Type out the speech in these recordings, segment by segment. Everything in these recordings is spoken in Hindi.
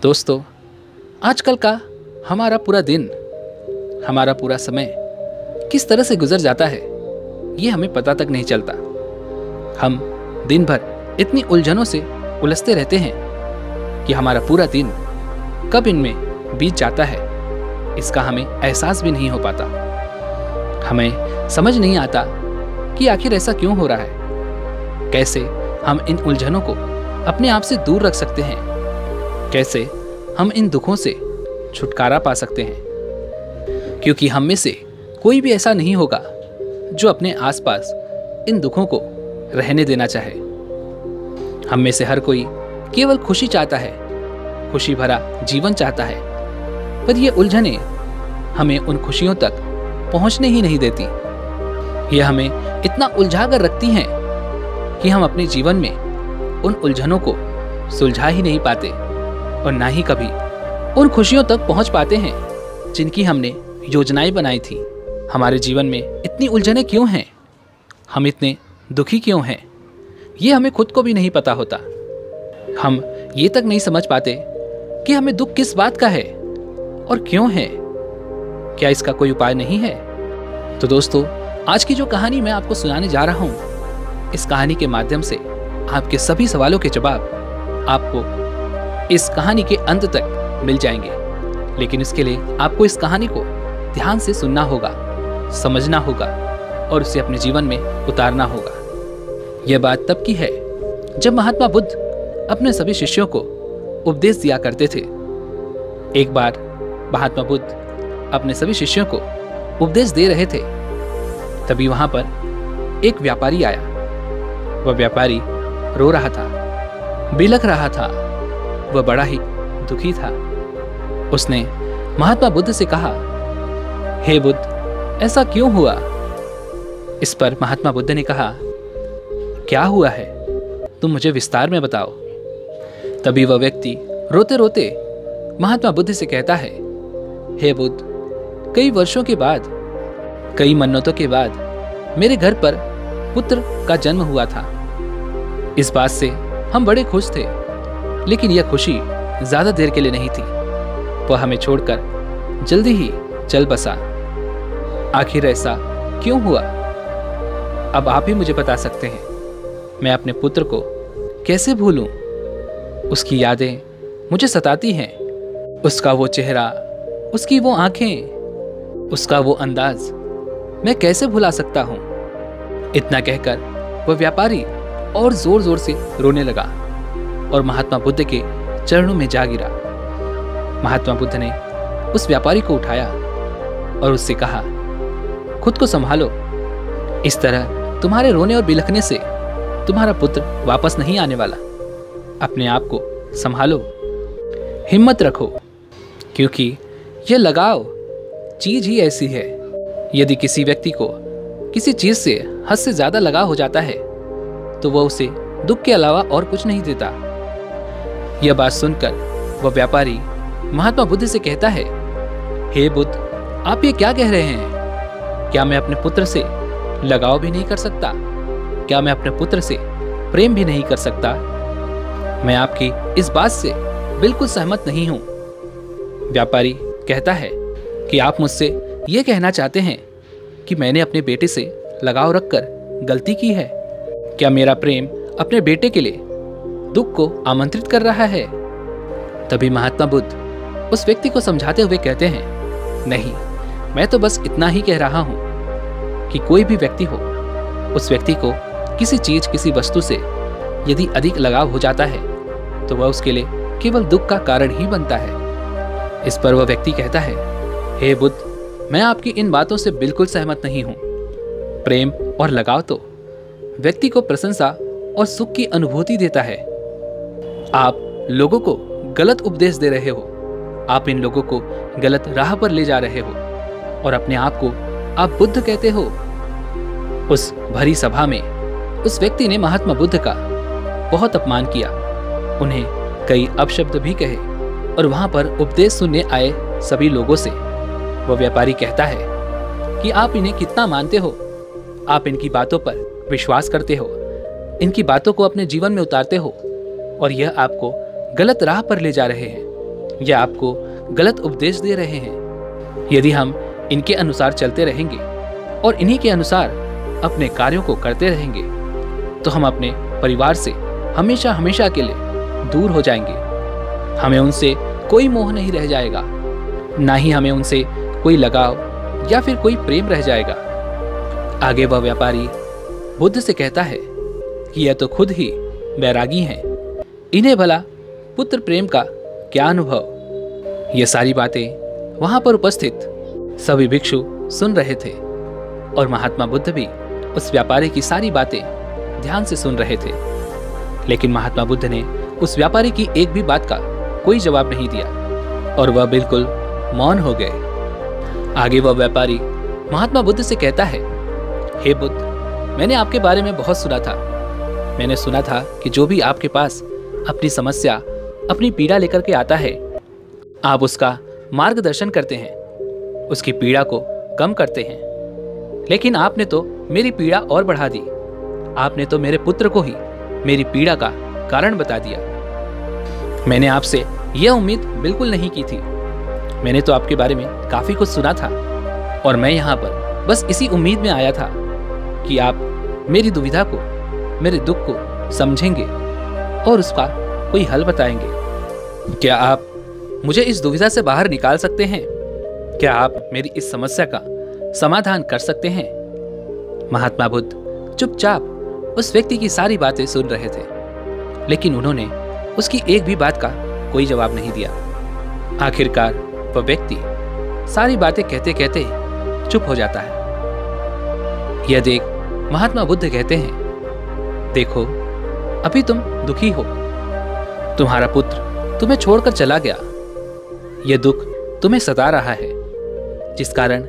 दोस्तों, आजकल का हमारा पूरा दिन, हमारा पूरा समय किस तरह से गुजर जाता है ये हमें पता तक नहीं चलता। हम दिन भर इतनी उलझनों से उलझते रहते हैं कि हमारा पूरा दिन कब इनमें बीत जाता है इसका हमें एहसास भी नहीं हो पाता। हमें समझ नहीं आता कि आखिर ऐसा क्यों हो रहा है। कैसे हम इन उलझनों को अपने आप से दूर रख सकते हैं, कैसे हम इन दुखों से छुटकारा पा सकते हैं। क्योंकि हम में से कोई भी ऐसा नहीं होगा जो अपने आसपास इन दुखों को रहने देना चाहे। हम में से हर कोई केवल खुशी चाहता है, खुशी भरा जीवन चाहता है, पर ये उलझनें हमें उन खुशियों तक पहुंचने ही नहीं देती। ये हमें इतना उलझा कर रखती हैं कि हम अपने जीवन में उन उलझनों को सुलझा ही नहीं पाते और ना ही कभी उन खुशियों तक पहुंच पाते हैं जिनकी हमने योजनाएं बनाई थी। हमारे जीवन में इतनी उलझनें क्यों हैं, हम इतने दुखी क्यों हैं, ये हमें खुद को भी नहीं पता होता। हम ये तक नहीं समझ पाते कि हमें दुख किस बात का है और क्यों है। क्या इसका कोई उपाय नहीं है? तो दोस्तों, आज की जो कहानी मैं आपको सुनाने जा रहा हूं, इस कहानी के माध्यम से आपके सभी सवालों के जवाब आपको इस कहानी के अंत तक मिल जाएंगे। लेकिन इसके लिए आपको इस कहानी को ध्यान से सुनना होगा, समझना होगा और उसे अपने जीवन में उतारना होगा। यह बात तब की है जब महात्मा बुद्ध अपने सभी शिष्यों को उपदेश दिया करते थे। एक बार महात्मा बुद्ध अपने सभी शिष्यों को उपदेश दे रहे थे, तभी वहां पर एक व्यापारी आया। वह व्यापारी रो रहा था, बिलख रहा था, वह बड़ा ही दुखी था। उसने महात्मा बुद्ध से कहा, हे बुद्ध, ऐसा क्यों हुआ? इस पर महात्मा बुद्ध ने कहा, क्या हुआ है, तुम मुझे विस्तार में बताओ। तभी वह व्यक्ति रोते रोते महात्मा बुद्ध से कहता है, हे बुद्ध, कई वर्षों के बाद, कई मन्नतों के बाद मेरे घर पर पुत्र का जन्म हुआ था। इस बात से हम बड़े खुश थे, लेकिन यह खुशी ज्यादा देर के लिए नहीं थी। वह हमें छोड़कर जल्दी ही चल बसा। आखिर ऐसा क्यों हुआ? अब आप ही मुझे बता सकते हैं। मैं अपने पुत्र को कैसे भूलूं? उसकी यादें मुझे सताती हैं। उसका वो चेहरा, उसकी वो आंखें, उसका वो अंदाज मैं कैसे भुला सकता हूं? इतना कहकर वह व्यापारी और जोर जोर से रोने लगा और महात्मा बुद्ध के चरणों में जा गिरा। महात्मा बुद्ध ने उस व्यापारी को उठाया और उससे कहा, खुद को संभालो। इस तरह तुम्हारे रोने और बिलखने से तुम्हारा पुत्र वापस नहीं आने वाला। अपने आप को संभालो, हिम्मत रखो, क्योंकि यह लगाव चीज ही ऐसी है। यदि किसी व्यक्ति को किसी चीज से हद से ज्यादा लगाव हो जाता है तो वह उसे दुख के अलावा और कुछ नहीं देता। यह बात सुनकर वह व्यापारी महात्मा बुद्ध से कहता है, हे बुद्ध, आप ये क्या कह रहे हैं? क्या मैं अपने पुत्र से लगाव भी नहीं कर सकता? क्या मैं अपने पुत्र से प्रेम भी नहीं कर सकता? मैं आपकी इस बात से बिल्कुल सहमत नहीं हूं। व्यापारी कहता है कि आप मुझसे यह कहना चाहते हैं कि मैंने अपने बेटे से लगाव रखकर गलती की है? क्या मेरा प्रेम अपने बेटे के लिए दुख को आमंत्रित कर रहा है? तभी महात्मा बुद्ध उस व्यक्ति को समझाते हुए कहते हैं, नहीं, मैं तो बस इतना ही कह रहा हूं कि कोई भी व्यक्ति हो, उस व्यक्ति को किसी चीज, किसी वस्तु से यदि अधिक लगाव हो जाता है तो वह उसके लिए केवल दुख का कारण ही बनता है। इस पर वह व्यक्ति कहता है, हे बुद्ध, मैं आपकी इन बातों से बिल्कुल सहमत नहीं हूं। प्रेम और लगाव तो व्यक्ति को प्रशंसा और सुख की अनुभूति देता है। आप लोगों को गलत उपदेश दे रहे हो, आप इन लोगों को गलत राह पर ले जा रहे हो और अपने आप को आप बुद्ध कहते हो। उस भरी सभा में उस व्यक्ति ने महात्मा बुद्ध का बहुत अपमान किया, उन्हें कई अपशब्द भी कहे और वहां पर उपदेश सुनने आए सभी लोगों से वह व्यापारी कहता है कि आप इन्हें कितना मानते हो, आप इनकी बातों पर विश्वास करते हो, इनकी बातों को अपने जीवन में उतारते हो और यह आपको गलत राह पर ले जा रहे हैं। या आपको गलत उपदेश दे रहे हैं। यदि हम इनके अनुसार चलते रहेंगे और इन्हीं के अनुसार अपने कार्यों को करते रहेंगे तो हम अपने परिवार से हमेशा हमेशा के लिए दूर हो जाएंगे। हमें उनसे कोई मोह नहीं रह जाएगा, ना ही हमें उनसे कोई लगाव या फिर कोई प्रेम रह जाएगा। आगे वह व्यापारी बुद्ध से कहता है कि यह तो खुद ही बैरागी हैं, इन्हें भला पुत्र प्रेम का क्या अनुभव। ये सारी बातें वहां पर उपस्थित सभी भिक्षु सुन रहे थे और महात्मा बुद्ध भी उस व्यापारी की सारी बातें ध्यान से सुन रहे थे। लेकिन महात्मा बुद्ध ने उस व्यापारी की एक भी बात का कोई जवाब नहीं दिया और वह बिल्कुल मौन हो गए। आगे वह व्यापारी महात्मा बुद्ध से कहता है, हे बुद्ध, मैंने आपके बारे में बहुत सुना था। मैंने सुना था कि जो भी आपके पास अपनी समस्या, अपनी पीड़ा लेकर के आता है, आप उसका मार्गदर्शन करते हैं, उसकी पीड़ा को कम करते हैं। लेकिन आपने तो मेरी पीड़ा और बढ़ा दी। आपने तो मेरे पुत्र को ही मेरी पीड़ा का कारण बता दिया। मैंने आपसे यह उम्मीद बिल्कुल नहीं की थी। मैंने तो आपके बारे में काफी कुछ सुना था और मैं यहाँ पर बस इसी उम्मीद में आया था कि आप मेरी दुविधा को, मेरे दुख को समझेंगे और उसका कोई हल बताएंगे। क्या आप मुझे इस दुविधा से बाहर निकाल सकते हैं? क्या आप मेरी इस समस्या का समाधान कर सकते हैं? महात्मा बुद्ध चुपचाप उस व्यक्ति की सारी बातें सुन रहे थे, लेकिन उन्होंने उसकी एक भी बात का कोई जवाब नहीं दिया। आखिरकार वह व्यक्ति सारी बातें कहते कहते चुप हो जाता है। यह देख महात्मा बुद्ध कहते हैं, देखो, अभी तुम दुखी हो। तुम्हारा पुत्र तुम्हें छोड़कर चला गया। यह दुख तुम्हें सता रहा है, जिस कारण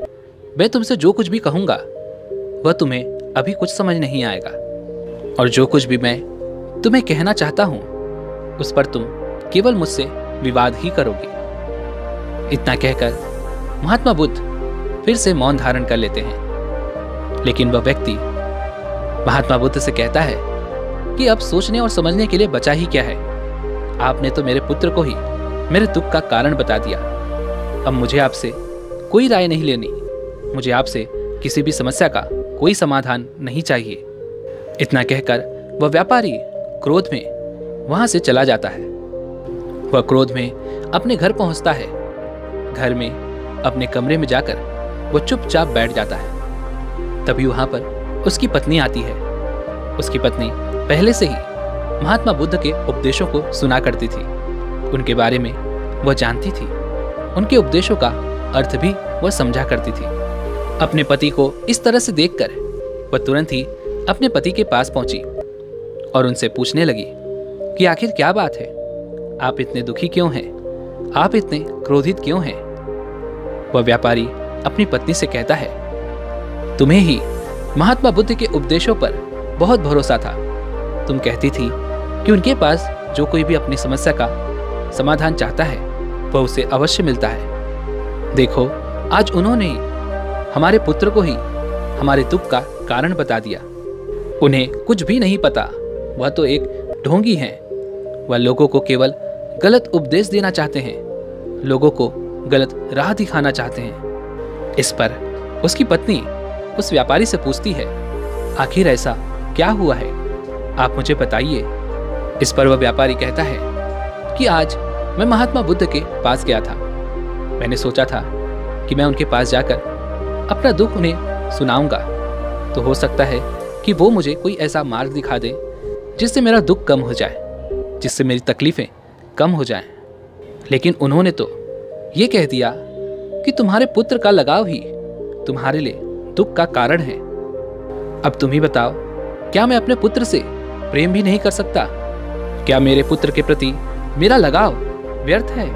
मैं तुमसे जो कुछ भी कहूंगा वह तुम्हें अभी कुछ समझ नहीं आएगा, और जो कुछ भी मैं तुम्हें कहना चाहता हूं उस पर तुम केवल मुझसे विवाद ही करोगे। इतना कहकर महात्मा बुद्ध फिर से मौन धारण कर लेते हैं। लेकिन वह व्यक्ति महात्मा बुद्ध से कहता है कि अब सोचने और समझने के लिए बचा ही क्या है। आपने तो मेरे पुत्र को ही मेरे दुख का कारण बता दिया। अब मुझे आपसे कोई राय नहीं लेनी। मुझे आपसे किसी भी समस्या का कोई समाधान नहीं चाहिए। इतना कहकर वह व्यापारी क्रोध में वहां से चला जाता है। वह क्रोध में अपने घर पहुंचता है। घर में अपने कमरे में जाकर वह चुपचाप बैठ जाता है। तभी वहां पर उसकी पत्नी आती है। उसकी पत्नी पहले से ही महात्मा बुद्ध के उपदेशों को सुना करती थी। उनके बारे में वह जानती थी। उनके उपदेशों का अर्थ भी वह समझा करती थी। अपने पति को इस तरह से देखकर वह तुरंत ही अपने पति के पास पहुंची और उनसे पूछने लगी कि आखिर क्या बात है? आप इतने दुखी क्यों हैं? आप इतने क्रोधित क्यों हैं? वह व्यापारी अपनी पत्नी से कहता है, तुम्हें ही महात्मा बुद्ध के उपदेशों पर बहुत भरोसा था। तुम कहती थी कि उनके पास जो कोई भी अपनी समस्या का समाधान चाहता है वह उसे अवश्य मिलता है। देखो, आज उन्होंने ही हमारे पुत्र को ही हमारे दुख का कारण बता दिया। उन्हें कुछ भी नहीं पता। वह तो एक ढोंगी हैं। वह लोगों को केवल गलत उपदेश देना चाहते हैं, लोगों को गलत राह दिखाना चाहते हैं। इस पर उसकी पत्नी उस व्यापारी से पूछती है, आखिर ऐसा क्या हुआ है? आप मुझे बताइए। इस पर वह व्यापारी कहता है कि आज मैं महात्मा बुद्ध के पास गया था। मैंने सोचा था कि मैं उनके पास जाकर अपना दुख उन्हें सुनाऊंगा, तो हो सकता है कि वो मुझे कोई ऐसा मार्ग दिखा दे जिससे मेरा दुख कम हो जाए, जिससे मेरी तकलीफें कम हो जाएं। लेकिन उन्होंने तो ये कह दिया कि तुम्हारे पुत्र का लगाव ही तुम्हारे लिए दुख का कारण है। अब तुम ही बताओ, क्या मैं अपने पुत्र से प्रेम भी नहीं कर सकता? क्या मेरे पुत्र के प्रति मेरा लगाव व्यर्थ है?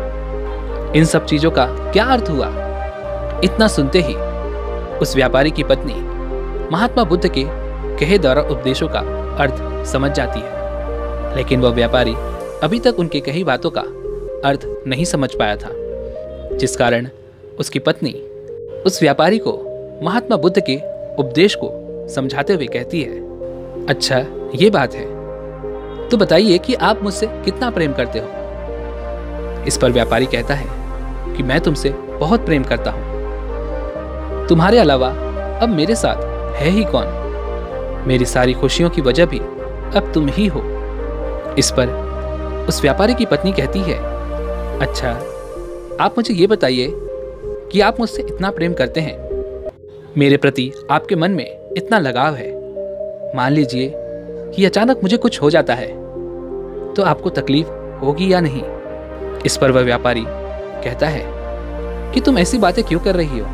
इन सब चीजों का क्या अर्थ हुआ? इतना सुनते ही उस व्यापारी की पत्नी महात्मा बुद्ध के कहे द्वारा उपदेशों का अर्थ समझ जाती है। लेकिन वह व्यापारी अभी तक उनके कही बातों का अर्थ नहीं समझ पाया था, जिस कारण उसकी पत्नी उस व्यापारी को महात्मा बुद्ध के उपदेश को समझाते हुए कहती है, अच्छा ये बात है, तो बताइए कि आप मुझसे कितना प्रेम करते हो? इस पर व्यापारी कहता है कि मैं तुमसे बहुत प्रेम करता हूं। तुम्हारे अलावा अब मेरे साथ है ही कौन? मेरी सारी खुशियों की वजह भी अब तुम ही हो। इस पर उस व्यापारी की पत्नी कहती है, अच्छा, आप मुझे ये बताइए कि आप मुझसे इतना प्रेम करते हैं, मेरे प्रति आपके मन में इतना लगाव है, मान लीजिए कि अचानक मुझे कुछ हो जाता है तो आपको तकलीफ होगी या नहीं? इस पर वह व्यापारी कहता है कि तुम ऐसी बातें क्यों कर रही हो?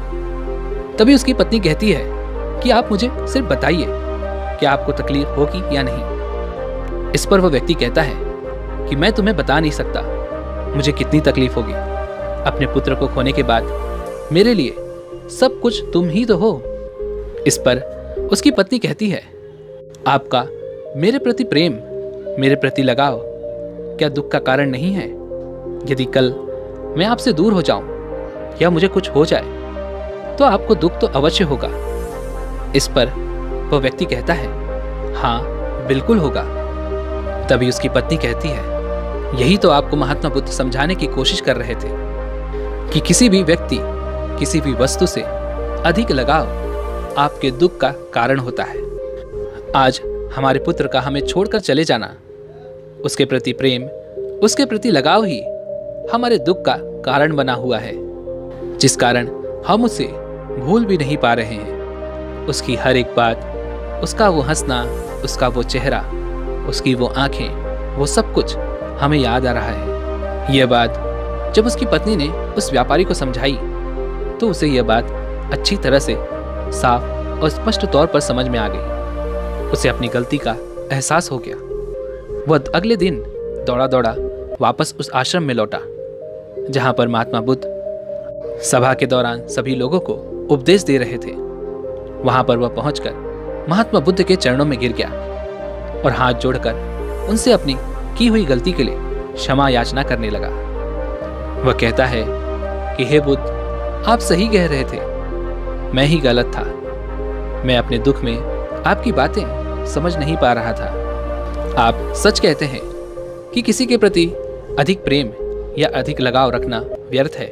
तभी उसकी पत्नी कहती है कि आप मुझे सिर्फ बताइए कि आपको तकलीफ होगी या नहीं। इस पर वह व्यक्ति कहता है कि मैं तुम्हें बता नहीं सकता मुझे कितनी तकलीफ होगी। अपने पुत्र को खोने के बाद मेरे लिए सब कुछ तुम ही तो हो। इस पर उसकी पत्नी कहती है, आपका मेरे प्रति प्रेम, मेरे प्रति लगाव क्या दुख का कारण नहीं है? यदि कल मैं आपसे दूर हो जाऊं या मुझे कुछ हो जाए तो आपको दुख तो अवश्य होगा। इस पर वह व्यक्ति कहता है, हाँ बिल्कुल होगा। तभी उसकी पत्नी कहती है, यही तो आपको महात्मा बुद्ध समझाने की कोशिश कर रहे थे कि किसी भी व्यक्ति, किसी भी वस्तु से अधिक लगाव आपके दुख का कारण होता है। आज हमारे पुत्र का हमें छोड़कर चले जाना, उसके प्रति प्रेम, उसके प्रति लगाव ही हमारे दुख का कारण बना हुआ है, जिस कारण हम उसे भूल भी नहीं पा रहे हैं। उसकी हर एक बात, उसका वो हंसना, उसका वो चेहरा, उसकी वो आंखें, वो सब कुछ हमें याद आ रहा है। यह बात जब उसकी पत्नी ने उस व्यापारी को समझाई तो उसे यह बात अच्छी तरह से साफ और स्पष्ट तौर पर समझ में आ गई। उसे अपनी गलती का एहसास हो गया। वह अगले दिन दौड़ा दौड़ा वापस उस आश्रम में लौटा जहां पर महात्मा बुद्ध सभा के दौरान सभी लोगों को उपदेश दे रहे थे। वहां पर वह पहुंचकर महात्मा बुद्ध के चरणों में गिर गया और हाथ जोड़कर उनसे अपनी की हुई गलती के लिए क्षमा याचना करने लगा। वह कहता है कि हे बुद्ध, आप सही कह रहे थे, मैं ही गलत था। मैं अपने दुख में आपकी बातें समझ नहीं पा रहा था। आप सच कहते हैं कि किसी के प्रति अधिक प्रेम या अधिक लगाव रखना व्यर्थ है।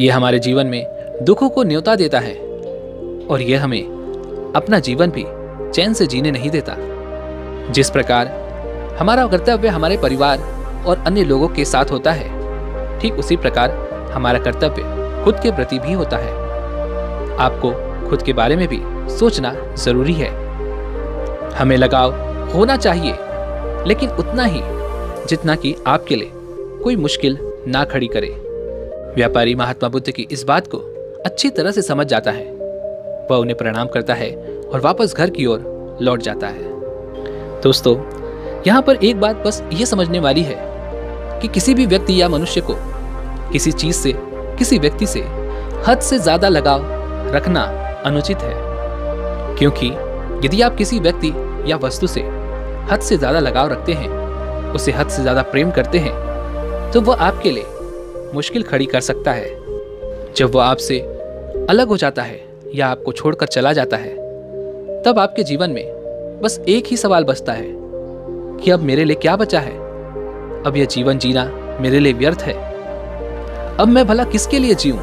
यह हमारे जीवन में दुखों को न्योता देता है और यह हमें अपना जीवन भी चैन से जीने नहीं देता। जिस प्रकार हमारा कर्तव्य हमारे परिवार और अन्य लोगों के साथ होता है, ठीक उसी प्रकार हमारा कर्तव्य खुद के प्रति भी होता है। आपको खुद के बारे में भी सोचना जरूरी है। हमें लगाव होना चाहिए, लेकिन उतना ही जितना कि आपके लिए कोई मुश्किल ना खड़ी करे। व्यापारी महात्मा बुद्ध की इस बात को अच्छी तरह से समझ जाता है। वह उन्हें प्रणाम करता है और वापस घर की ओर लौट जाता है। दोस्तों, यहाँ पर एक बात बस ये समझने वाली है कि किसी भी व्यक्ति या मनुष्य को किसी चीज से, किसी व्यक्ति से हद से ज्यादा लगाव रखना अनुचित है। क्योंकि यदि आप किसी व्यक्ति या वस्तु से हद से ज्यादा लगाव रखते हैं, उसे हद से ज्यादा प्रेम करते हैं, तो वह आपके लिए मुश्किल खड़ी कर सकता है। जब वह आपसे अलग हो जाता है या आपको छोड़कर चला जाता है, तब आपके जीवन में बस एक ही सवाल बचता है कि अब मेरे लिए क्या बचा है? अब यह जीवन जीना मेरे लिए व्यर्थ है। अब मैं भला किसके लिए जीऊं?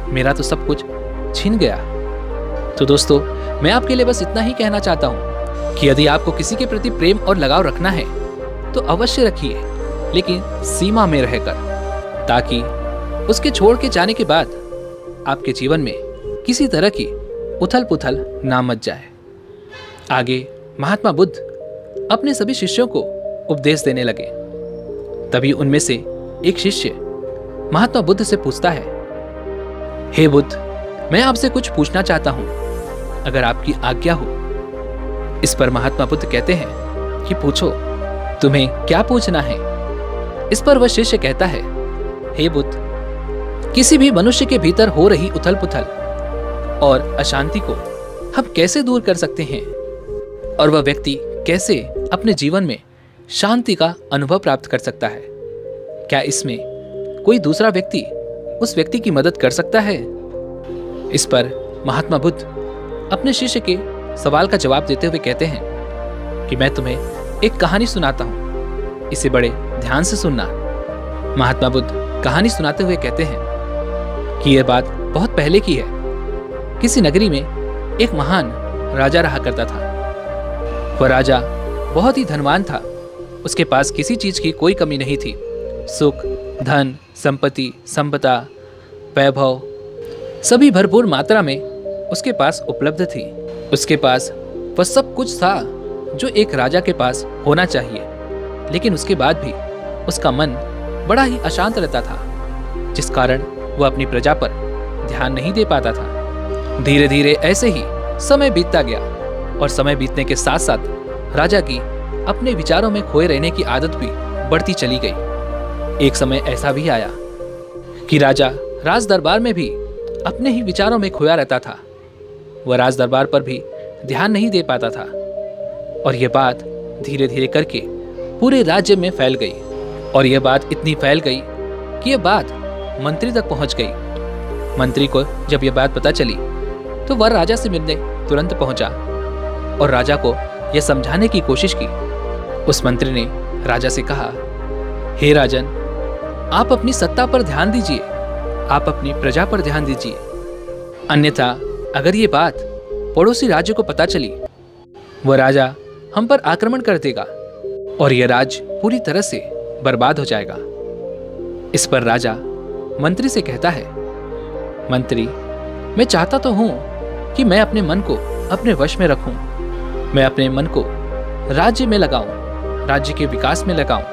मेरा तो सब कुछ छिन गया। तो दोस्तों, मैं आपके लिए बस इतना ही कहना चाहता हूं कि यदि आपको किसी के प्रति प्रेम और लगाव रखना है तो अवश्य रखिए, लेकिन सीमा में रहकर, ताकि उसके छोड़ के जाने के बाद आपके जीवन में किसी तरह की उथल पुथल ना मच जाए। आगे महात्मा बुद्ध अपने सभी शिष्यों को उपदेश देने लगे। तभी उनमें से एक शिष्य महात्मा बुद्ध से पूछता है, हे बुद्ध, मैं आपसे कुछ पूछना चाहता हूं, अगर आपकी आज्ञा हो। इस पर महात्मा बुद्ध कहते हैं कि पूछो, तुम्हें क्या पूछना है? इस पर वह शिष्य कहता है, हे बुद्ध, किसी भी मनुष्य के भीतर हो रही उथल पुथल और अशांति को हम कैसे दूर कर सकते हैं, और वह व्यक्ति कैसे अपने जीवन में शांति का अनुभव प्राप्त कर सकता है? क्या इसमें कोई दूसरा व्यक्ति उस व्यक्ति की मदद कर सकता है? इस पर महात्मा बुद्ध अपने शिष्य के सवाल का जवाब देते हुए कहते हैं कि मैं तुम्हें एक कहानी सुनाता हूं, इसे बड़े ध्यान से सुनना। महात्मा बुद्ध कहानी सुनाते हुए कहते हैं कि यह बात बहुत पहले की है। किसी नगरी में एक महान राजा रहा करता था। वह राजा बहुत ही धनवान था। उसके पास किसी चीज की कोई कमी नहीं थी। सुख, धन, संपत्ति, संपदा, वैभव सभी भरपूर मात्रा में उसके पास उपलब्ध थी। उसके पास वह सब कुछ था जो एक राजा के पास होना चाहिए, लेकिन उसके बाद भी उसका मन बड़ा ही अशांत रहता था, जिस कारण वह अपनी प्रजा पर ध्यान नहीं दे पाता था। धीरे धीरे ऐसे ही समय बीतता गया और समय बीतने के साथ साथ राजा की अपने विचारों में खोए रहने की आदत भी बढ़ती चली गई। एक समय ऐसा भी आया कि राजा राज दरबार में भी अपने ही विचारों में खोया रहता था। वह राज दरबार पर भी ध्यान नहीं दे पाता था और यह बात धीरे धीरे करके पूरे राज्य में फैल गई। और यह बात इतनी फैल गई कि यह बात मंत्री तक पहुंच गई। मंत्री को जब यह बात पता चली तो वह राजा से मिलने तुरंत पहुंचा और राजा को यह समझाने की कोशिश की। उस मंत्री ने राजा से कहा, हे राजन, आप अपनी सत्ता पर ध्यान दीजिए, आप अपनी प्रजा पर ध्यान दीजिए, अन्यथा अगर ये बात पड़ोसी राज्य को पता चली, वह राजा हम पर आक्रमण कर देगा और यह राज्य पूरी तरह से बर्बाद हो जाएगा। इस पर राजा मंत्री से कहता है, मंत्री, मैं चाहता तो हूं कि मैं अपने मन को अपने वश में रखूं, मैं अपने मन को राज्य में लगाऊं, राज्य के विकास में लगाऊं,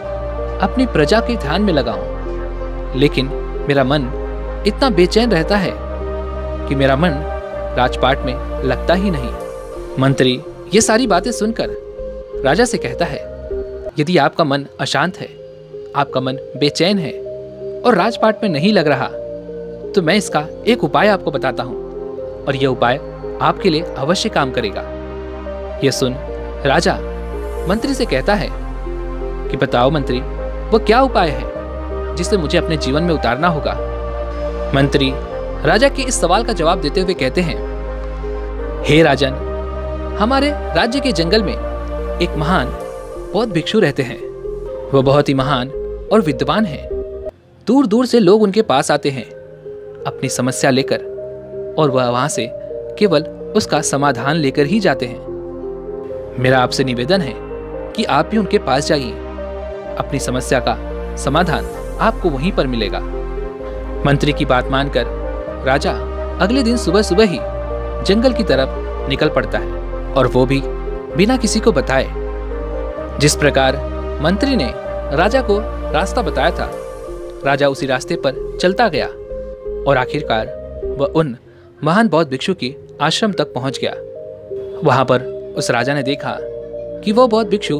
अपनी प्रजा के ध्यान में लगाऊं, लेकिन मेरा मन इतना बेचैन रहता है कि मेरा मन राजपाट में लगता ही नहीं। मंत्री ये सारी बातें सुनकर राजा से कहता है, यदि आपका मन अशांत है, आपका मन बेचैन है और राजपाट में नहीं लग रहा, तो मैं इसका एक उपाय आपको बताता हूं और यह उपाय आपके लिए अवश्य काम करेगा। यह सुन राजा मंत्री से कहता है कि बताओ मंत्री, वो क्या उपाय है जिसे मुझे अपने जीवन में उतारना होगा। मंत्री राजा के इस सवाल का जवाब देते हुए कहते हैं, हे राजन, हमारे राज्य के जंगल में एक महान बौद्ध भिक्षु रहते हैं। वह बहुत ही महान और विद्वान हैं। दूर दूर से लोग उनके पास आते हैं अपनी समस्या लेकर और वह वहां से केवल उसका समाधान लेकर ही जाते हैं। मेरा आपसे निवेदन है कि आप भी उनके पास जाइए, अपनी समस्या का समाधान आपको वहीं पर मिलेगा। मंत्री की बात मानकर राजा अगले दिन सुबह सुबह ही जंगल की तरफ निकल पड़ता है और वो भी बिना किसी को बताए। जिस प्रकार मंत्री ने राजा को रास्ता बताया था, राजा उसी रास्ते पर चलता गया और आखिरकार वह उन महान बौद्ध भिक्षु की आश्रम तक पहुंच गया। वहां पर उस राजा ने देखा कि वह बौद्ध भिक्षु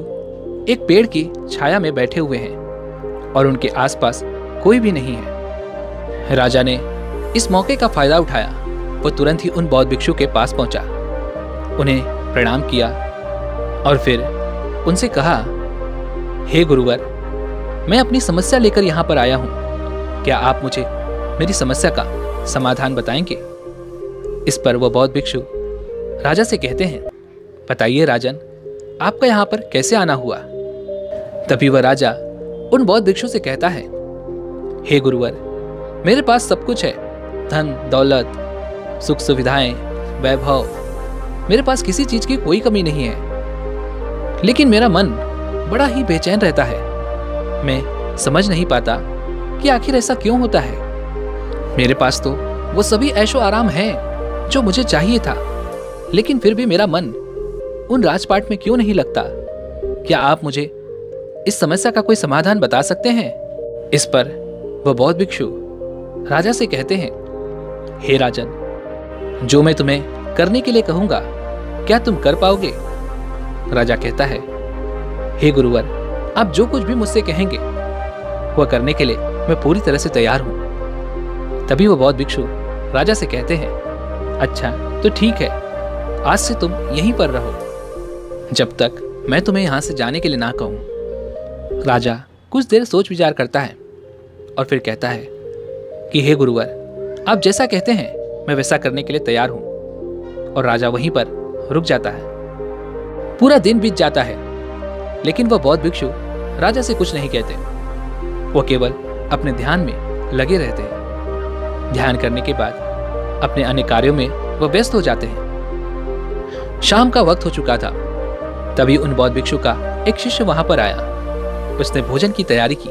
एक पेड़ की छाया में बैठे हुए हैं और उनके आसपास कोई भी नहीं है। राजा ने इस मौके का फायदा उठाया। वह तुरंत ही उन बौद्ध भिक्षु के पास पहुंचा, उन्हें प्रणाम किया और फिर उनसे कहा, हे गुरुवर, मैं अपनी समस्या लेकर यहाँ पर आया हूँ, क्या आप मुझे मेरी समस्या का समाधान बताएंगे। इस पर वह बौद्ध भिक्षु राजा से कहते हैं, बताइए राजन, आपका यहाँ पर कैसे आना हुआ। तभी वह राजा उन बौद्ध भिक्षु से कहता है, हे गुरुवर, मेरे पास सब कुछ है, धन दौलत, सुख सुविधाएं, वैभव, मेरे पास किसी चीज की कोई कमी नहीं है, लेकिन मेरा मन बड़ा ही बेचैन रहता है। मैं समझ नहीं पाता कि आखिर ऐसा क्यों होता है। मेरे पास तो वो सभी ऐशो आराम है जो मुझे चाहिए था, लेकिन फिर भी मेरा मन उन राजपाट में क्यों नहीं लगता। क्या आप मुझे इस समस्या का कोई समाधान बता सकते हैं। इस पर वह बौद्ध भिक्षु राजा से कहते हैं, हे राजन, जो मैं तुम्हें करने के लिए कहूंगा, क्या तुम कर पाओगे। राजा कहता है, हे गुरुवर, आप जो कुछ भी मुझसे कहेंगे वह करने के लिए मैं पूरी तरह से तैयार हूं। तभी वह बौद्ध भिक्षु राजा से कहते हैं, अच्छा तो ठीक है, आज से तुम यहीं पर रहो जब तक मैं तुम्हें यहां से जाने के लिए ना कहूं। राजा कुछ देर सोच विचार करता है और फिर कहता है कि हे गुरुवर, आप जैसा कहते हैं मैं वैसा करने के लिए तैयार हूं। और राजा वहीं पर रुक जाता है। पूरा दिन बीत जाता है, लेकिन वह बौद्ध भिक्षु राजा से कुछ नहीं कहते। वो केवल अपने ध्यान में लगे रहते हैं। ध्यान करने के बाद अपने अन्य कार्यों में वह व्यस्त हो जाते हैं। शाम का वक्त हो चुका था। तभी उन बौद्ध भिक्षु का एक शिष्य वहां पर आया। उसने भोजन की तैयारी की।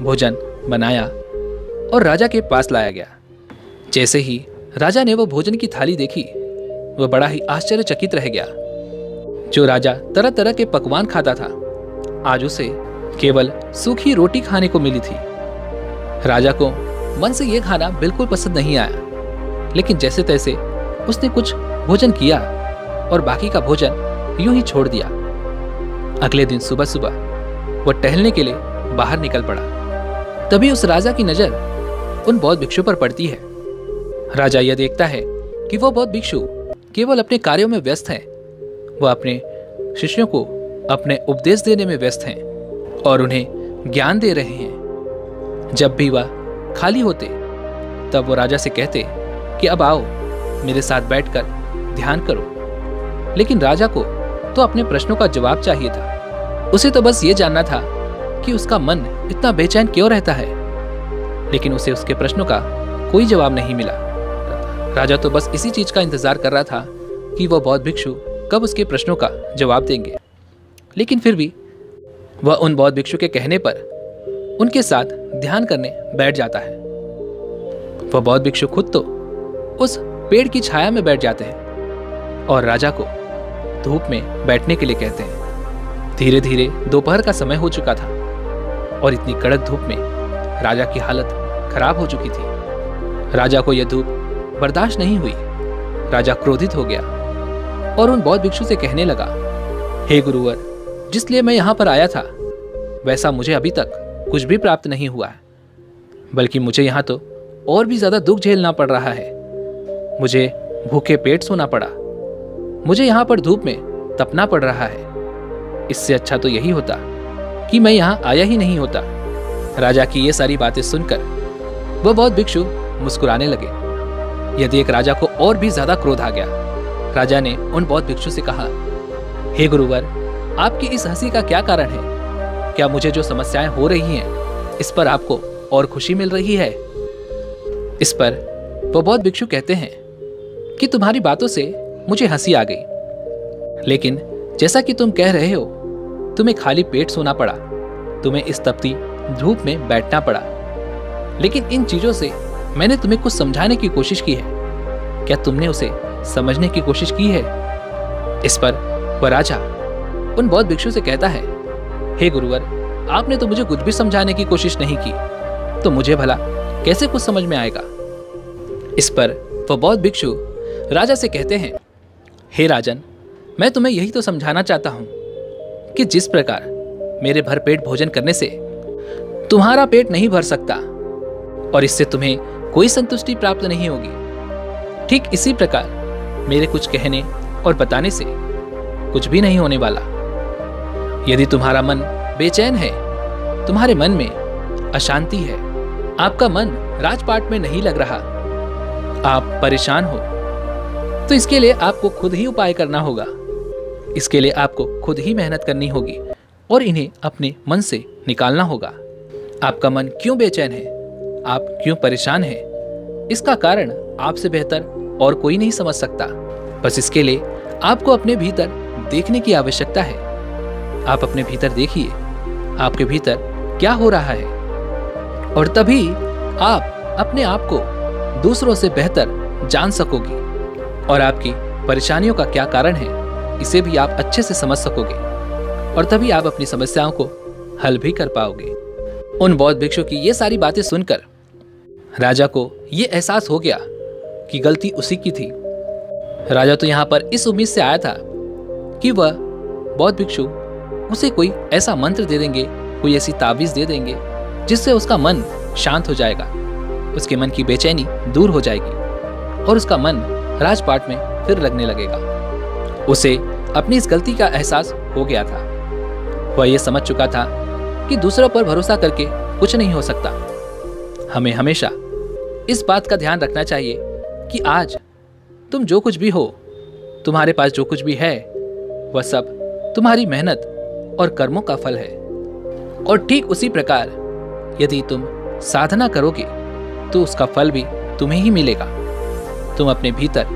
भोजन बनाया और राजा के पास लाया गया। जैसे ही राजा ने वो भोजन की थाली देखी, वह बड़ा ही आश्चर्यचकित रह गया। जो राजा तरह तरह के पकवान खाता था, आज उसे केवल सूखी रोटी खाने को मिली थी। राजा को मन से यह खाना बिल्कुल पसंद नहीं आया, लेकिन जैसे तैसे उसने कुछ भोजन किया और बाकी का भोजन यूं ही छोड़ दिया। अगले दिन सुबह सुबह वह टहलने के लिए बाहर निकल पड़ा। तभी उस राजा की नजर उन बौद्ध भिक्षु पर पड़ती है। राजा यह देखता है कि वो बौद्ध भिक्षु केवल अपने कार्यों में व्यस्त हैं। वह अपने शिष्यों को अपने उपदेश देने में व्यस्त हैं और उन्हें ज्ञान दे रहे हैं। जब भी वह खाली होते, तब वो राजा से कहते कि अब आओ, मेरे साथ बैठकर ध्यान करो। लेकिन राजा को तो अपने प्रश्नों का जवाब चाहिए था। उसे तो बस ये जानना था कि उसका मन इतना बेचैन क्यों रहता है, लेकिन उसे उसके प्रश्नों का कोई जवाब नहीं मिला। राजा तो बस इसी चीज का इंतजार कर रहा था कि वह बौद्ध भिक्षु कब उसके प्रश्नों का जवाब देंगे। लेकिन फिर भी वह उन बौद्ध भिक्षु के कहने पर उनके साथ ध्यान करने बैठ जाता है। वह बौद्ध भिक्षु खुद तो उस पेड़ की छाया में बैठ जाते हैं और राजा को धूप में बैठने के लिए कहते हैं। धीरे धीरे दोपहर का समय हो चुका था और इतनी कड़क धूप में राजा की हालत खराब हो चुकी थी। राजा को यह धूप बर्दाश्त नहीं हुई। राजा क्रोधित हो गया और उन बौद्ध भिक्षु से कहने लगा, हे गुरुवर, जिसलिए मैं यहाँ पर आया था वैसा मुझे अभी तक कुछ भी प्राप्त नहीं हुआ है, बल्कि मुझे यहाँ तो और भी ज्यादा दुख झेलना पड़ रहा है। मुझे भूखे पेट सोना पड़ा। मुझे यहाँ पर धूप में तपना पड़ रहा है। इससे अच्छा तो यही होता कि मैं यहाँ आया ही नहीं होता। राजा की ये सारी बातें सुनकर वह बौद्ध भिक्षु मुस्कुराने लगे। यह देख राजा को और भी ज्यादा क्रोध आ गया। राजा ने उन बौद्ध भिक्षु से कहा, हे गुरुवर, आपकी इस हंसी का क्या कारण है? क्या मुझे जो समस्याएं हो रही हैं, इस पर आपको और खुशी मिल रही है? इस पर वह बौद्ध भिक्षु कहते हैं कि तुम्हारी बातों से मुझे हंसी आ गई, लेकिन जैसा कि तुम कह रहे हो, तुम्हें खाली पेट सोना पड़ा, तुम्हें इस तपती धूप में बैठना पड़ा, लेकिन इन चीजों से मैंने तुम्हें कुछ समझाने की कोशिश की है। क्या तुमने उसे समझने की कोशिश की है? इस पर वह राजा उन बौद्ध भिक्षु से कहता है, हे गुरुवर, आपने तो मुझे कुछ भी समझाने की कोशिश नहीं की, तो मुझे भला कैसे कुछ समझ में आएगा? इस पर वह बौद्ध भिक्षु राजा से कहते हैं, हे राजन, मैं तुम्हें यही तो समझाना चाहता हूं कि जिस प्रकार मेरे भरपेट भोजन करने से तुम्हारा पेट नहीं भर सकता और इससे तुम्हें कोई संतुष्टि प्राप्त नहीं होगी, ठीक इसी प्रकार मेरे कुछ कहने और बताने से कुछ भी नहीं होने वाला। यदि तुम्हारा मन बेचैन है, तुम्हारे मन में अशांति है, आपका मन राजपाट में नहीं लग रहा, आप परेशान हो, तो इसके लिए आपको खुद ही उपाय करना होगा। इसके लिए आपको खुद ही मेहनत करनी होगी और इन्हें अपने मन से निकालना होगा। आपका मन क्यों बेचैन है, आप क्यों परेशान हैं, इसका कारण आपसे बेहतर और कोई नहीं समझ सकता। बस इसके लिए आपको अपने भीतर देखने की आवश्यकता है। आप अपने भीतर देखिए, आपके भीतर क्या हो रहा है, और तभी आप अपने आप को दूसरों से बेहतर जान सकोगे और आपकी परेशानियों का क्या कारण है, इसे भी आप अच्छे से समझ सकोगे और तभी आप अपनी समस्याओं को हल भी कर पाओगे। उन बौद्ध भिक्षु की ये सारी बातें सुनकर राजा को ये एहसास हो गया कि गलती उसी की थी। राजा तो यहाँ पर इस उम्मीद से आया था कि वह बौद्ध भिक्षु उसे कोई ऐसा मंत्र दे देंगे, कोई ऐसी ताबीज दे देंगे जिससे उसका मन शांत हो जाएगा, उसके मन की बेचैनी दूर हो जाएगी और उसका मन राजपाट में फिर लगने लगेगा। उसे अपनी इस गलती का एहसास हो गया था। वह यह समझ चुका था कि दूसरों पर भरोसा करके कुछ नहीं हो सकता। हमें हमेशा इस बात का ध्यान रखना चाहिए कि आज तुम जो कुछ भी हो, तुम्हारे पास जो कुछ भी है, वह सब तुम्हारी मेहनत और कर्मों का फल है। और ठीक उसी प्रकार यदि तुम साधना करोगे तो उसका फल भी तुम्हें ही मिलेगा। तुम अपने भीतर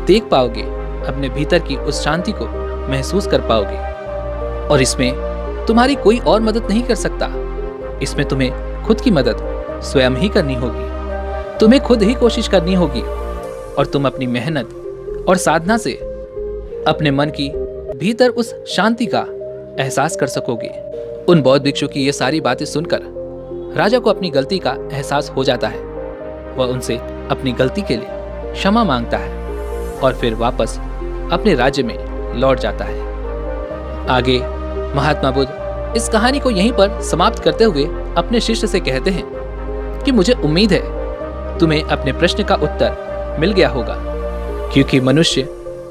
देख पाओगे, अपने भीतर की उस शांति को महसूस कर पाओगे। और इसमें तुम्हारी कोई और मदद नहीं कर सकता। इसमें तुम्हें खुद की मदद स्वयं ही करनी होगी। तुम्हें खुद ही कोशिश करनी होगी और तुम अपनी मेहनत और साधना से अपने मन की भीतर उस शांति का एहसास कर सकोगे। उन बौद्ध भिक्षु की ये सारी बातें सुनकर राजा को अपनी गलती का एहसास हो जाता है। वह उनसे अपनी गलती के लिए क्षमा मांगता है और फिर वापस अपने राज्य में लौट जाता है। आगे महात्मा बुद्ध इस कहानी को यहीं पर समाप्त करते हुए अपने शिष्य से कहते हैं कि मुझे उम्मीद है तुम्हें अपने प्रश्न का उत्तर मिल गया होगा, क्योंकि मनुष्य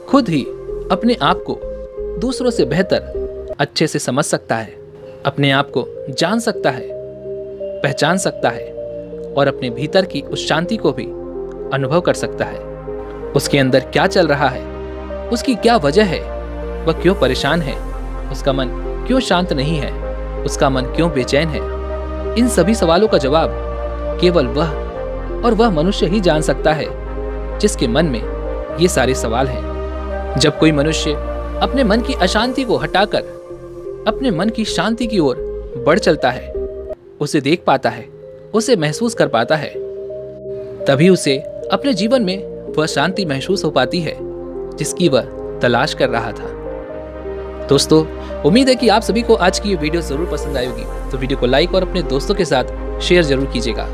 खुद ही अपने आप को दूसरों से बेहतर अच्छे से समझ सकता है, अपने आप को जान सकता है, पहचान सकता है और अपने भीतर की उस शांति को भी अनुभव कर सकता है। उसके अंदर क्या चल रहा है, उसकी क्या वजह है, वह क्यों परेशान है, उसका मन क्यों शांत नहीं है, उसका मन क्यों बेचैन है। इन सभी सवालों का जवाब केवल वह और वह मनुष्य ही जान सकता है जिसके मन में ये सारे सवाल हैं। जब कोई मनुष्य अपने मन की अशांति को हटाकर अपने मन की शांति की ओर बढ़ चलता है, उसे देख पाता है, उसे महसूस कर पाता है, तभी उसे अपने जीवन में वह शांति महसूस हो पाती है जिसकी वह तलाश कर रहा था। दोस्तों, उम्मीद है कि आप सभी को आज की ये वीडियो जरूर पसंद आएगी, तो वीडियो को लाइक और अपने दोस्तों के साथ शेयर जरूर कीजिएगा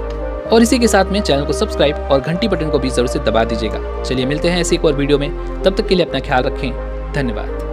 और इसी के साथ में चैनल को सब्सक्राइब और घंटी बटन को भी जरूर से दबा दीजिएगा। चलिए मिलते हैं ऐसी एक और वीडियो में, तब तक के लिए अपना ख्याल रखें। धन्यवाद।